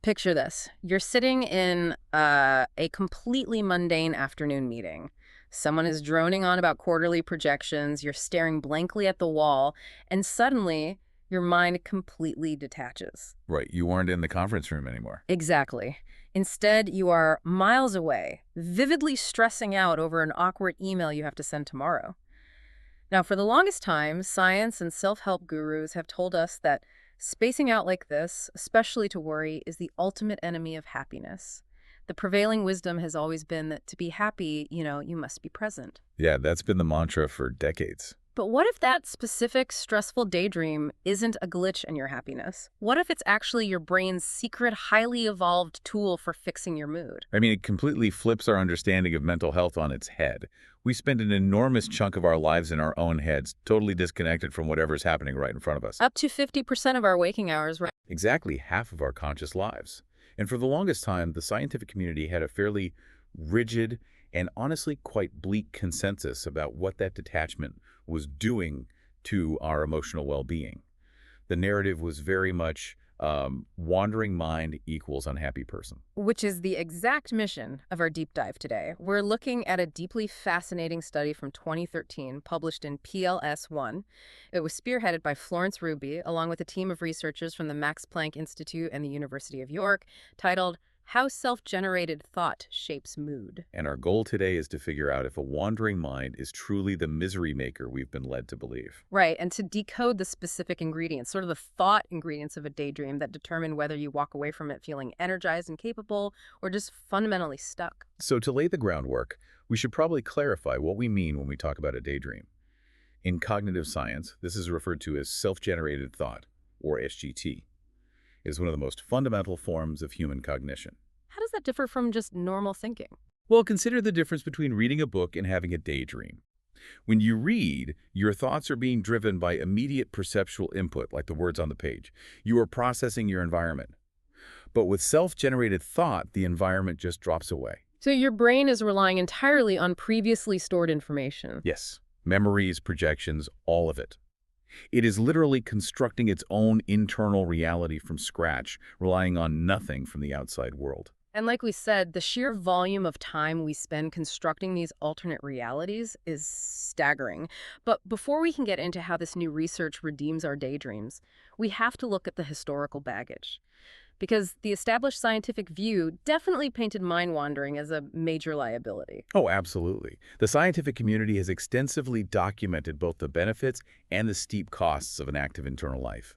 Picture this. You're sitting in a completely mundane afternoon meeting. Someone is droning on about quarterly projections, you're staring blankly at the wall, and suddenly your mind completely detaches. Right, you weren't in the conference room anymore. Exactly. Instead, you are miles away, vividly stressing out over an awkward email you have to send tomorrow. Now, for the longest time, science and self-help gurus have told us that spacing out like this, especially to worry, is the ultimate enemy of happiness. The prevailing wisdom has always been that to be happy, you must be present. Yeah, that's been the mantra for decades. But what if that specific stressful daydream isn't a glitch in your happiness? What if it's actually your brain's secret, highly evolved tool for fixing your mood? I mean, it completely flips our understanding of mental health on its head. We spend an enormous chunk of our lives in our own heads, totally disconnected from whatever's happening right in front of us. Up to 50% of our waking hours, right? Exactly half of our conscious lives. And for the longest time, the scientific community had a fairly rigid and honestly quite bleak consensus about what that detachment was doing to our emotional well-being. The narrative was very much wandering mind equals unhappy person. Which is the exact mission of our deep dive today. We're looking at a deeply fascinating study from 2013 published in PLS One. It was spearheaded by Florence Ruby, along with a team of researchers from the Max Planck Institute and the University of York, titled How Self-Generated Thought Shapes Mood. And our goal today is to figure out if a wandering mind is truly the misery maker we've been led to believe. Right, and to decode the specific ingredients, sort of the thought ingredients of a daydream that determine whether you walk away from it feeling energized and capable or just fundamentally stuck. So to lay the groundwork, we should probably clarify what we mean when we talk about a daydream. In cognitive science, this is referred to as self-generated thought, or SGT. It is one of the most fundamental forms of human cognition. How does that differ from just normal thinking? Well, consider the difference between reading a book and having a daydream. When you read, your thoughts are being driven by immediate perceptual input, like the words on the page. You are processing your environment. But with self-generated thought, the environment just drops away. So your brain is relying entirely on previously stored information. Yes, memories, projections, all of it. It is literally constructing its own internal reality from scratch, relying on nothing from the outside world. And like we said, the sheer volume of time we spend constructing these alternate realities is staggering. But before we can get into how this new research redeems our daydreams, we have to look at the historical baggage. Because the established scientific view definitely painted mind-wandering as a major liability. Oh, absolutely. The scientific community has extensively documented both the benefits and the steep costs of an active internal life.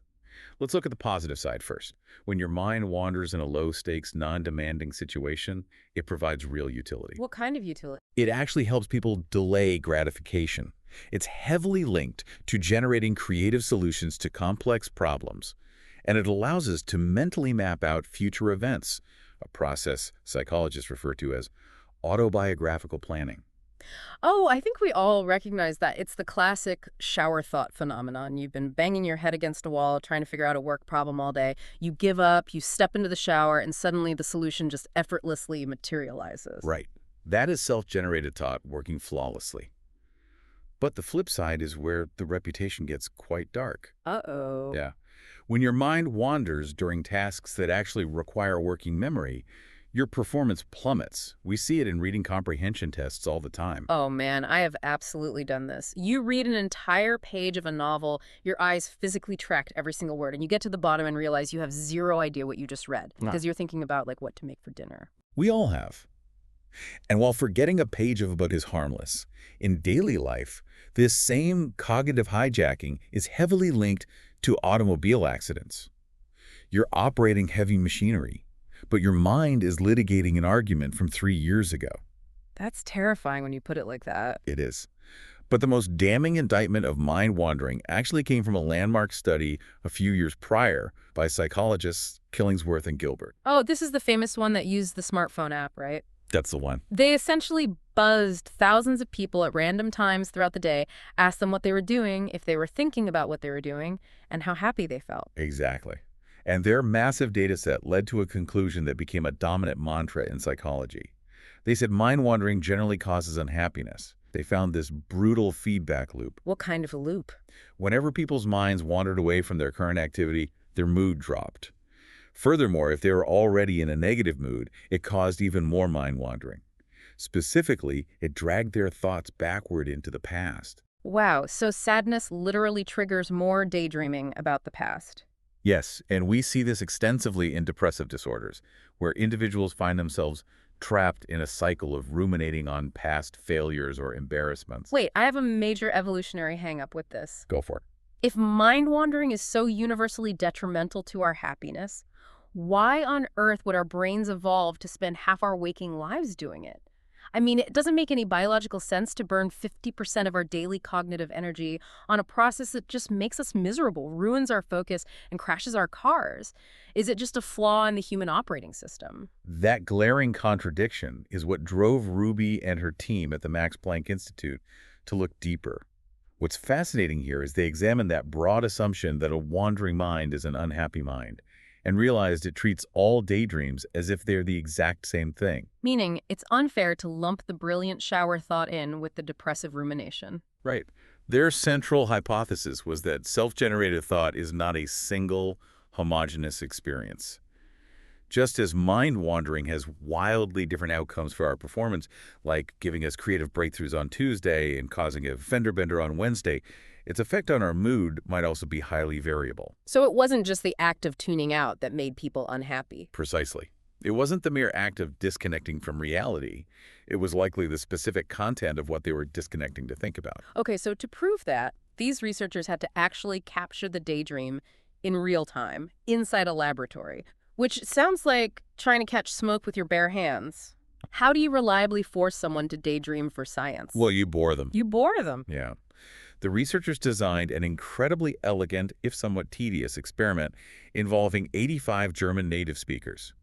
Let's look at the positive side first. When your mind wanders in a low-stakes, non-demanding situation, it provides real utility. What kind of utility? It actually helps people delay gratification. It's heavily linked to generating creative solutions to complex problems, and it allows us to mentally map out future events, a process psychologists refer to as autobiographical planning. Oh, I think we all recognize that. It's the classic shower thought phenomenon. You've been banging your head against a wall trying to figure out a work problem all day. You give up, you step into the shower, and suddenly the solution just effortlessly materializes. Right. That is self-generated thought working flawlessly. But the flip side is where the reputation gets quite dark. Uh-oh. Yeah. When your mind wanders during tasks that actually require working memory, your performance plummets. We see it in reading comprehension tests all the time. Oh man, I have absolutely done this. You read an entire page of a novel, your eyes physically tracked every single word, and you get to the bottom and realize you have zero idea what you just read because you're thinking about like what to make for dinner. We all have. And while forgetting a page of a book is harmless, in daily life, this same cognitive hijacking is heavily linked to automobile accidents. You're operating heavy machinery, but your mind is litigating an argument from 3 years ago. That's terrifying when you put it like that. It is. But the most damning indictment of mind wandering actually came from a landmark study a few years prior by psychologists Killingsworth and Gilbert. Oh, this is the famous one that used the smartphone app, right? That's the one. They essentially buzzed thousands of people at random times throughout the day, asked them what they were doing, if they were thinking about what they were doing, and how happy they felt. Exactly. And their massive data set led to a conclusion that became a dominant mantra in psychology. They said mind wandering generally causes unhappiness. They found this brutal feedback loop. What kind of a loop? Whenever people's minds wandered away from their current activity, their mood dropped. Furthermore, if they were already in a negative mood, it caused even more mind-wandering. Specifically, it dragged their thoughts backward into the past. Wow, so sadness literally triggers more daydreaming about the past. Yes, and we see this extensively in depressive disorders, where individuals find themselves trapped in a cycle of ruminating on past failures or embarrassments. Wait, I have a major evolutionary hang-up with this. Go for it. If mind-wandering is so universally detrimental to our happiness, why on earth would our brains evolve to spend half our waking lives doing it? I mean, it doesn't make any biological sense to burn 50% of our daily cognitive energy on a process that just makes us miserable, ruins our focus, and crashes our cars. Is it just a flaw in the human operating system? That glaring contradiction is what drove Ruby and her team at the Max Planck Institute to look deeper. What's fascinating here is they examined that broad assumption that a wandering mind is an unhappy mind, and realized it treats all daydreams as if they're the exact same thing. Meaning, it's unfair to lump the brilliant shower thought in with the depressive rumination. Right. Their central hypothesis was that self-generated thought is not a single, homogeneous experience. Just as mind-wandering has wildly different outcomes for our performance, like giving us creative breakthroughs on Tuesday and causing a fender bender on Wednesday, its effect on our mood might also be highly variable. So it wasn't just the act of tuning out that made people unhappy. Precisely. It wasn't the mere act of disconnecting from reality. It was likely the specific content of what they were disconnecting to think about. Okay, so to prove that, these researchers had to actually capture the daydream in real time, inside a laboratory, which sounds like trying to catch smoke with your bare hands. How do you reliably force someone to daydream for science? Well, you bore them. You bore them. Yeah. The researchers designed an incredibly elegant, if somewhat tedious, experiment involving 85 German native speakers.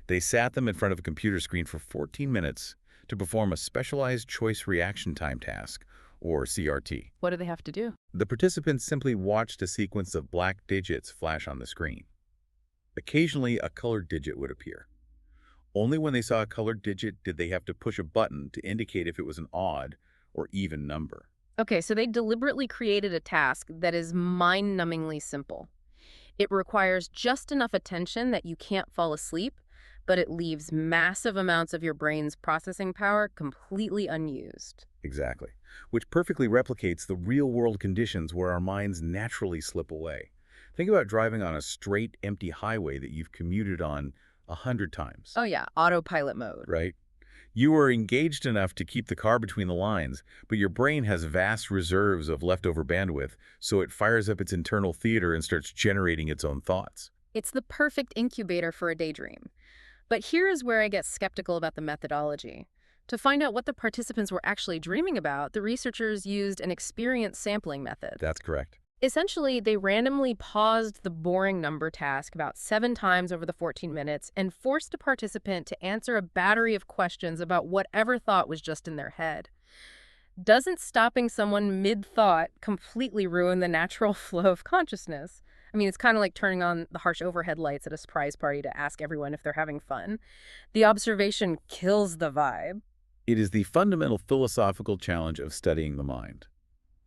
They sat them in front of a computer screen for 14 minutes to perform a specialized choice reaction time task, or CRT. What do they have to do? The participants simply watched a sequence of black digits flash on the screen. Occasionally, a colored digit would appear. Only when they saw a colored digit did they have to push a button to indicate if it was an odd or even number. Okay, so they deliberately created a task that is mind-numbingly simple. It requires just enough attention that you can't fall asleep, but it leaves massive amounts of your brain's processing power completely unused. Exactly. Which perfectly replicates the real-world conditions where our minds naturally slip away. Think about driving on a straight, empty highway that you've commuted on 100 times. Oh yeah, autopilot mode. Right? You are engaged enough to keep the car between the lines, but your brain has vast reserves of leftover bandwidth, so it fires up its internal theater and starts generating its own thoughts. It's the perfect incubator for a daydream. But here is where I get skeptical about the methodology. To find out what the participants were actually dreaming about, the researchers used an experience sampling method. That's correct. Essentially, they randomly paused the boring number task about 7 times over the 14 minutes and forced a participant to answer a battery of questions about whatever thought was just in their head. Doesn't stopping someone mid-thought completely ruin the natural flow of consciousness? I mean, it's kind of like turning on the harsh overhead lights at a surprise party to ask everyone if they're having fun. The observation kills the vibe. It is the fundamental philosophical challenge of studying the mind.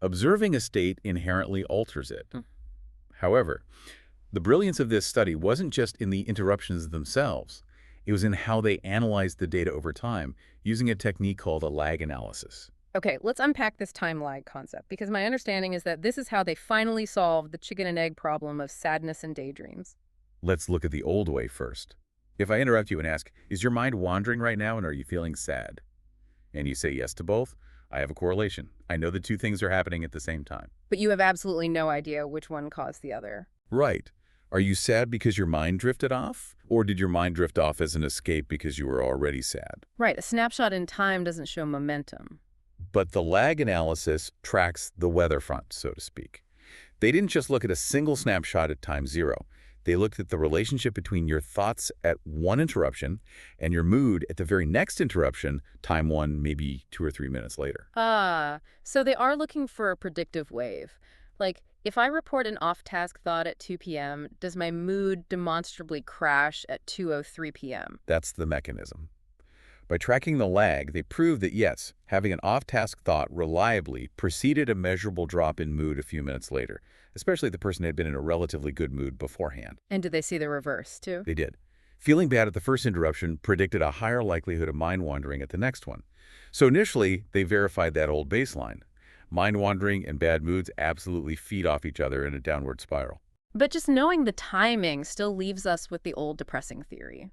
Observing a state inherently alters it. However, the brilliance of this study wasn't just in the interruptions themselves. It was in how they analyzed the data over time using a technique called a lag analysis. Okay, let's unpack this time lag concept, because my understanding is that this is how they finally solved the chicken and egg problem of sadness and daydreams. Let's look at the old way first. If I interrupt you and ask, is your mind wandering right now and are you feeling sad? And you say yes to both, I have a correlation. I know the two things are happening at the same time. But you have absolutely no idea which one caused the other. Right. Are you sad because your mind drifted off? Or did your mind drift off as an escape because you were already sad? Right, a snapshot in time doesn't show momentum. But the lag analysis tracks the weather front, so to speak. They didn't just look at a single snapshot at time 0. They looked at the relationship between your thoughts at one interruption and your mood at the very next interruption, time 1, maybe 2 or 3 minutes later. Ah, so they are looking for a predictive wave. Like, if I report an off-task thought at 2 p.m., does my mood demonstrably crash at 2:03 p.m.? That's the mechanism. By tracking the lag, they proved that yes, having an off-task thought reliably preceded a measurable drop in mood a few minutes later, especially if the person had been in a relatively good mood beforehand. And did they see the reverse, too? They did. Feeling bad at the first interruption predicted a higher likelihood of mind wandering at the next one. So initially, they verified that old baseline. Mind wandering and bad moods absolutely feed off each other in a downward spiral. But just knowing the timing still leaves us with the old depressing theory.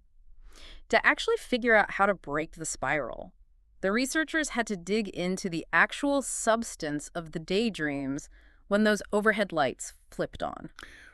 To actually figure out how to break the spiral, the researchers had to dig into the actual substance of the daydreams when those overhead lights flipped on.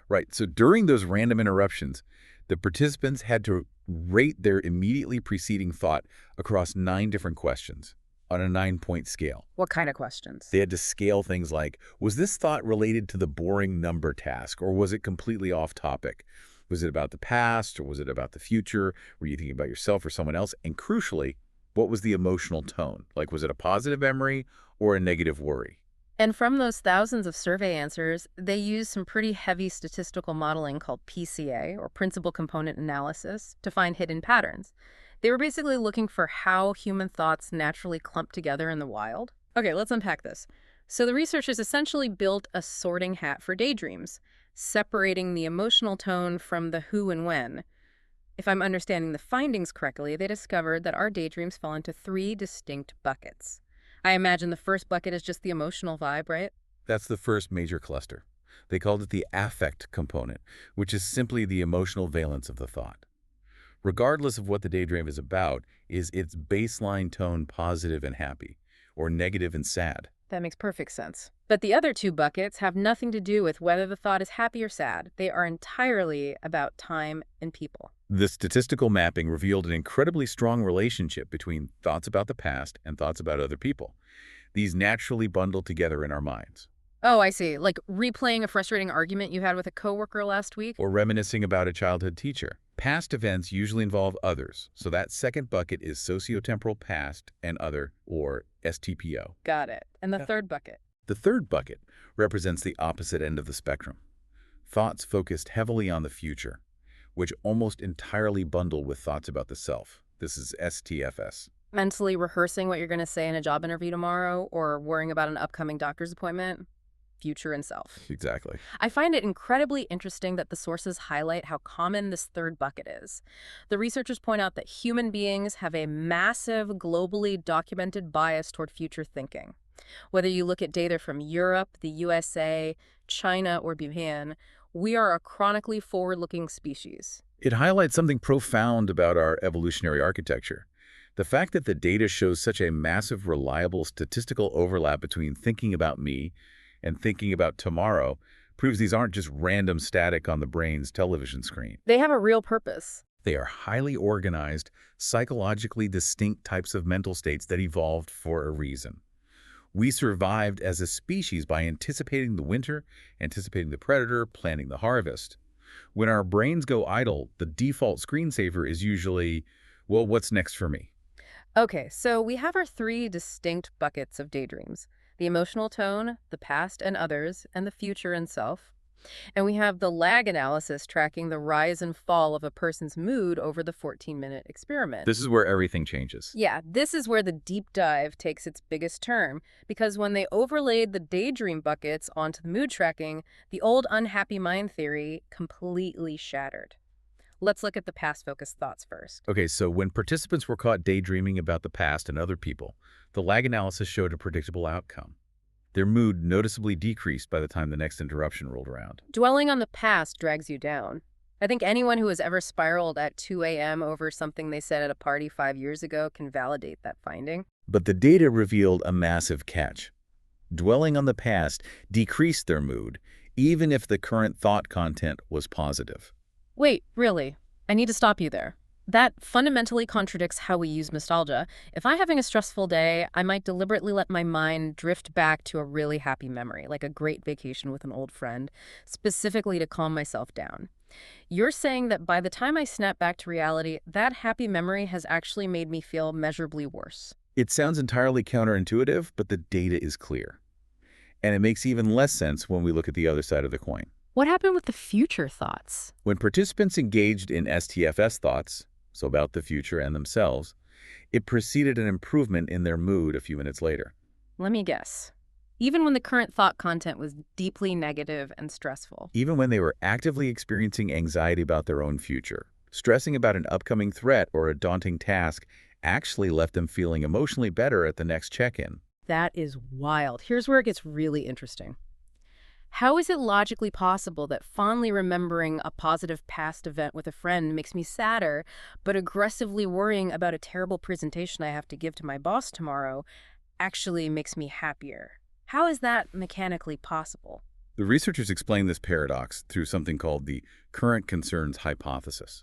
Right, so during those random interruptions, the participants had to rate their immediately preceding thought across 9 different questions on a 9-point scale. What kind of questions? They had to scale things like, was this thought related to the boring number task, or was it completely off topic? Was it about the past, or was it about the future? Were you thinking about yourself or someone else? And crucially, what was the emotional tone? Like, was it a positive memory or a negative worry? And from those thousands of survey answers, they used some pretty heavy statistical modeling called PCA, or Principal Component Analysis, to find hidden patterns. They were basically looking for how human thoughts naturally clump together in the wild. Okay, let's unpack this. So the researchers essentially built a sorting hat for daydreams, separating the emotional tone from the who and when. If I'm understanding the findings correctly, they discovered that our daydreams fall into 3 distinct buckets. I imagine the first bucket is just the emotional vibe, right? That's the first major cluster. They called it the affect component, which is simply the emotional valence of the thought. Regardless of what the daydream is about, is its baseline tone positive and happy, or negative and sad? That makes perfect sense. But the other 2 buckets have nothing to do with whether the thought is happy or sad. They are entirely about time and people. The statistical mapping revealed an incredibly strong relationship between thoughts about the past and thoughts about other people. These naturally bundle together in our minds. Oh, I see. Like replaying a frustrating argument you had with a coworker last week? Or reminiscing about a childhood teacher. Past events usually involve others, so that second bucket is sociotemporal past and other, or STPO. Got it. And the third bucket? The third bucket represents the opposite end of the spectrum. Thoughts focused heavily on the future, which almost entirely bundle with thoughts about the self. This is STFS. Mentally rehearsing what you're going to say in a job interview tomorrow, or worrying about an upcoming doctor's appointment? Future and self. Exactly. I find it incredibly interesting that the sources highlight how common this third bucket is. The researchers point out that human beings have a massive, globally documented bias toward future thinking. Whether you look at data from Europe, the USA, China, or Japan, we are a chronically forward-looking species. It highlights something profound about our evolutionary architecture. The fact that the data shows such a massive, reliable statistical overlap between thinking about me and thinking about tomorrow proves these aren't just random static on the brain's television screen. They have a real purpose. They are highly organized, psychologically distinct types of mental states that evolved for a reason. We survived as a species by anticipating the winter, anticipating the predator, planning the harvest. When our brains go idle, the default screensaver is usually, well, what's next for me? Okay, so we have our 3 distinct buckets of daydreams: the emotional tone, the past and others, and the future and self. And we have the lag analysis tracking the rise and fall of a person's mood over the 14-minute experiment. This is where everything changes. Yeah, this is where the deep dive takes its biggest turn, because when they overlaid the daydream buckets onto the mood tracking, the old unhappy mind theory completely shattered. Let's look at the past-focused thoughts first. Okay, so when participants were caught daydreaming about the past and other people, the lag analysis showed a predictable outcome. Their mood noticeably decreased by the time the next interruption rolled around. Dwelling on the past drags you down. I think anyone who has ever spiraled at 2 a.m. over something they said at a party 5 years ago can validate that finding. But the data revealed a massive catch. Dwelling on the past decreased their mood, even if the current thought content was positive. Wait, really? I need to stop you there. That fundamentally contradicts how we use nostalgia. If I'm having a stressful day, I might deliberately let my mind drift back to a really happy memory, like a great vacation with an old friend, specifically to calm myself down. You're saying that by the time I snap back to reality, that happy memory has actually made me feel measurably worse. It sounds entirely counterintuitive, but the data is clear. And it makes even less sense when we look at the other side of the coin. What happened with the future thoughts? When participants engaged in STFS thoughts, so about the future and themselves, it preceded an improvement in their mood a few minutes later. Let me guess. Even when the current thought content was deeply negative and stressful. Even when they were actively experiencing anxiety about their own future, stressing about an upcoming threat or a daunting task actually left them feeling emotionally better at the next check-in. That is wild. Here's where it gets really interesting. How is it logically possible that fondly remembering a positive past event with a friend makes me sadder, but aggressively worrying about a terrible presentation I have to give to my boss tomorrow actually makes me happier? How is that mechanically possible? The researchers explain this paradox through something called the current concerns hypothesis.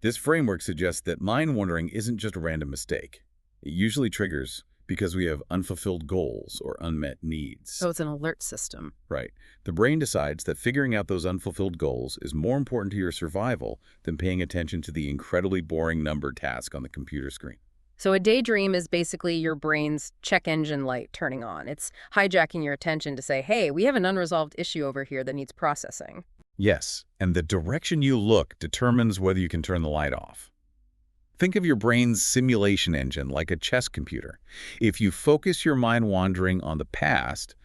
This framework suggests that mind wandering isn't just a random mistake. It usually triggers because we have unfulfilled goals or unmet needs. So it's an alert system. Right. The brain decides that figuring out those unfulfilled goals is more important to your survival than paying attention to the incredibly boring numbered task on the computer screen. So a daydream is basically your brain's check engine light turning on. It's hijacking your attention to say, hey, we have an unresolved issue over here that needs processing. Yes, and the direction you look determines whether you can turn the light off. Think of your brain's simulation engine like a chess computer. If you focus your mind wandering on the past,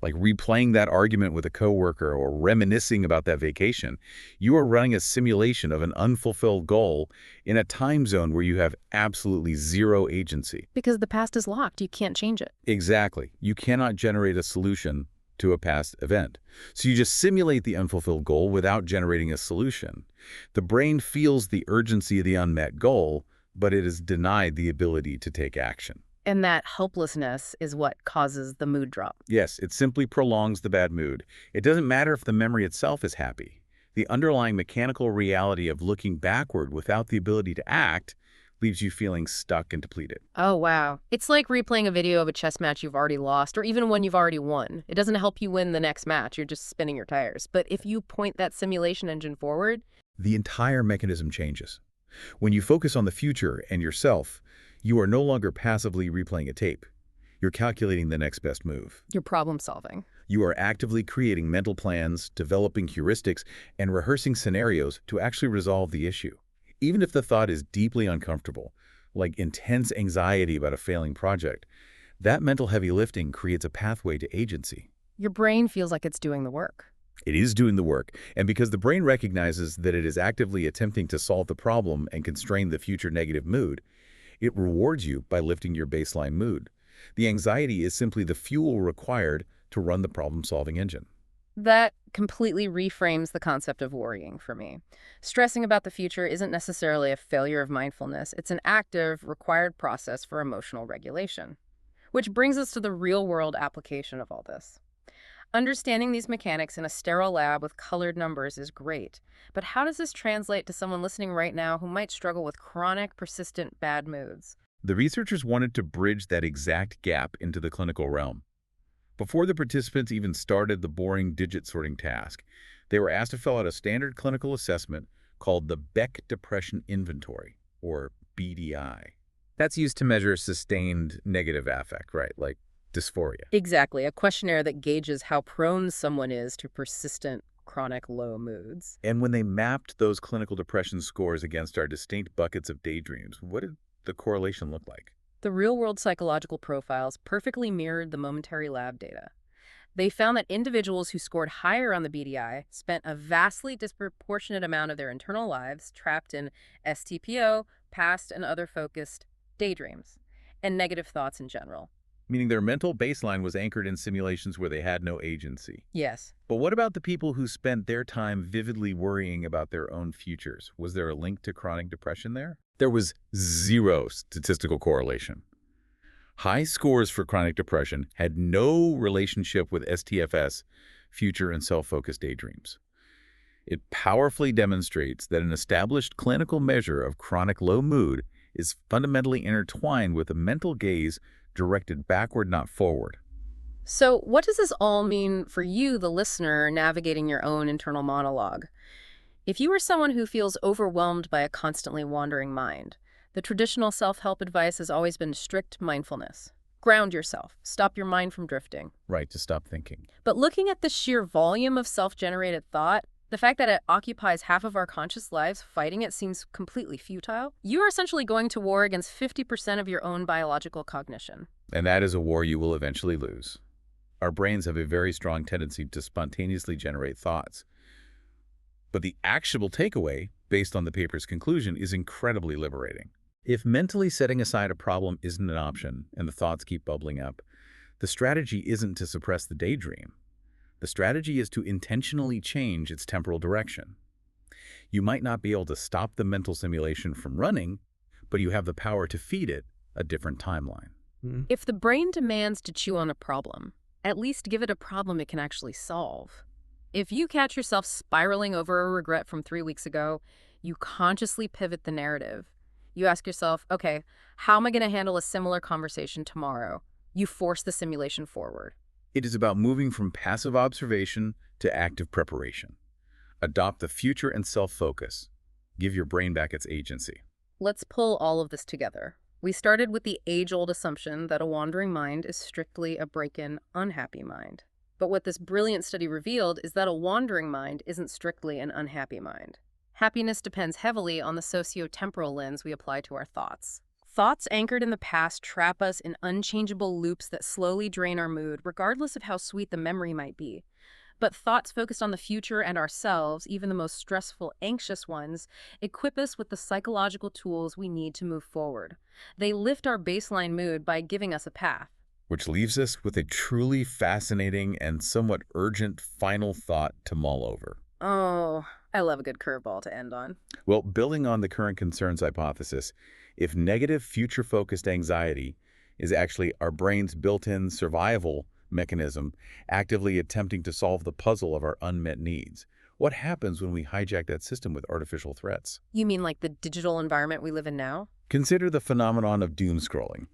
like replaying that argument with a coworker or reminiscing about that vacation, you are running a simulation of an unfulfilled goal in a time zone where you have absolutely zero agency. Because the past is locked. You can't change it. Exactly. You cannot generate a solution to a past event. So you just simulate the unfulfilled goal without generating a solution. The brain feels the urgency of the unmet goal, but it is denied the ability to take action. And that helplessness is what causes the mood drop. Yes, it simply prolongs the bad mood. It doesn't matter if the memory itself is happy. The underlying mechanical reality of looking backward without the ability to act leaves you feeling stuck and depleted. Oh, wow. It's like replaying a video of a chess match you've already lost or even one you've already won. It doesn't help you win the next match. You're just spinning your tires. But if you point that simulation engine forward, the entire mechanism changes. When you focus on the future and yourself, you are no longer passively replaying a tape. You're calculating the next best move. you're problem solving. You are actively creating mental plans, developing heuristics, and rehearsing scenarios to actually resolve the issue. Even if the thought is deeply uncomfortable, like intense anxiety about a failing project, that mental heavy lifting creates a pathway to agency. Your brain feels like it's doing the work. It is doing the work, and because the brain recognizes that it is actively attempting to solve the problem and constrain the future negative mood, it rewards you by lifting your baseline mood. The anxiety is simply the fuel required to run the problem-solving engine. That completely reframes the concept of worrying for me. Stressing about the future isn't necessarily a failure of mindfulness. It's an active, required process for emotional regulation. Which brings us to the real-world application of all this. Understanding these mechanics in a sterile lab with colored numbers is great, but how does this translate to someone listening right now who might struggle with chronic, persistent bad moods? The researchers wanted to bridge that exact gap into the clinical realm. Before the participants even started the boring digit sorting task, they were asked to fill out a standard clinical assessment called the Beck Depression Inventory, or BDI. That's used to measure sustained negative affect, right? Like dysphoria. Exactly, a questionnaire that gauges how prone someone is to persistent, chronic low moods. And when they mapped those clinical depression scores against our distinct buckets of daydreams, what did the correlation look like? The real-world psychological profiles perfectly mirrored the momentary lab data. They found that individuals who scored higher on the BDI spent a vastly disproportionate amount of their internal lives trapped in STPO, past and other focused daydreams, and negative thoughts in general. Meaning their mental baseline was anchored in simulations where they had no agency. Yes. But what about the people who spent their time vividly worrying about their own futures? Was there a link to chronic depression there? There was zero statistical correlation. High scores for chronic depression had no relationship with STFS, future and self-focused daydreams. It powerfully demonstrates that an established clinical measure of chronic low mood is fundamentally intertwined with a mental gaze directed backward, not forward. So what does this all mean for you, the listener, navigating your own internal monologue? If you are someone who feels overwhelmed by a constantly wandering mind, the traditional self-help advice has always been strict mindfulness. Ground yourself. Stop your mind from drifting. Right, to stop thinking. But looking at the sheer volume of self-generated thought, The fact that it occupies half of our conscious lives, fighting it seems completely futile. You are essentially going to war against 50% of your own biological cognition. And that is a war you will eventually lose. Our brains have a very strong tendency to spontaneously generate thoughts. But the actionable takeaway, based on the paper's conclusion, is incredibly liberating. If mentally setting aside a problem isn't an option and the thoughts keep bubbling up, the strategy isn't to suppress the daydream. The strategy is to intentionally change its temporal direction. You might not be able to stop the mental simulation from running, but you have the power to feed it a different timeline. If the brain demands to chew on a problem, at least give it a problem it can actually solve. If you catch yourself spiraling over a regret from 3 weeks ago, you consciously pivot the narrative. You ask yourself, okay, how am I going to handle a similar conversation tomorrow? You force the simulation forward. It is about moving from passive observation to active preparation. Adopt the future and self-focus. Give your brain back its agency. Let's pull all of this together. We started with the age-old assumption that a wandering mind is strictly a break-in, unhappy mind. But what this brilliant study revealed is that a wandering mind isn't strictly an unhappy mind. Happiness depends heavily on the socio-temporal lens we apply to our thoughts. Thoughts anchored in the past trap us in unchangeable loops that slowly drain our mood, regardless of how sweet the memory might be. But thoughts focused on the future and ourselves, even the most stressful, anxious ones, equip us with the psychological tools we need to move forward. They lift our baseline mood by giving us a path. Which leaves us with a truly fascinating and somewhat urgent final thought to mull over. Oh, I love a good curveball to end on. Well, building on the current concerns hypothesis, if negative future-focused anxiety is actually our brain's built-in survival mechanism actively attempting to solve the puzzle of our unmet needs, what happens when we hijack that system with artificial threats? You mean like the digital environment we live in now? Consider the phenomenon of doom scrolling.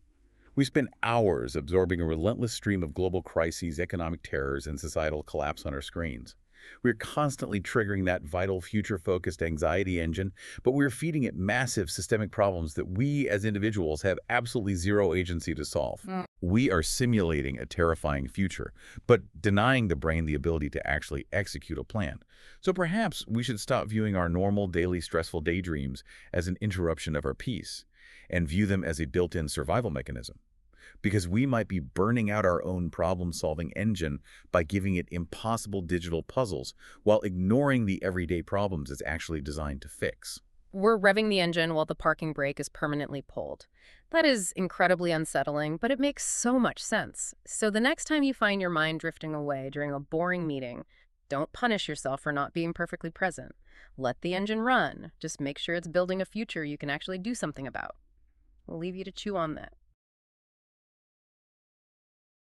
We spend hours absorbing a relentless stream of global crises, economic terrors, and societal collapse on our screens. We're constantly triggering that vital future-focused anxiety engine, but we're feeding it massive systemic problems that we as individuals have absolutely zero agency to solve. We are simulating a terrifying future, but denying the brain the ability to actually execute a plan. So perhaps we should stop viewing our normal daily stressful daydreams as an interruption of our peace and view them as a built-in survival mechanism. Because we might be burning out our own problem-solving engine by giving it impossible digital puzzles while ignoring the everyday problems it's actually designed to fix. We're revving the engine while the parking brake is permanently pulled. That is incredibly unsettling, but it makes so much sense. So the next time you find your mind drifting away during a boring meeting, don't punish yourself for not being perfectly present. Let the engine run. Just make sure it's building a future you can actually do something about. We'll leave you to chew on that.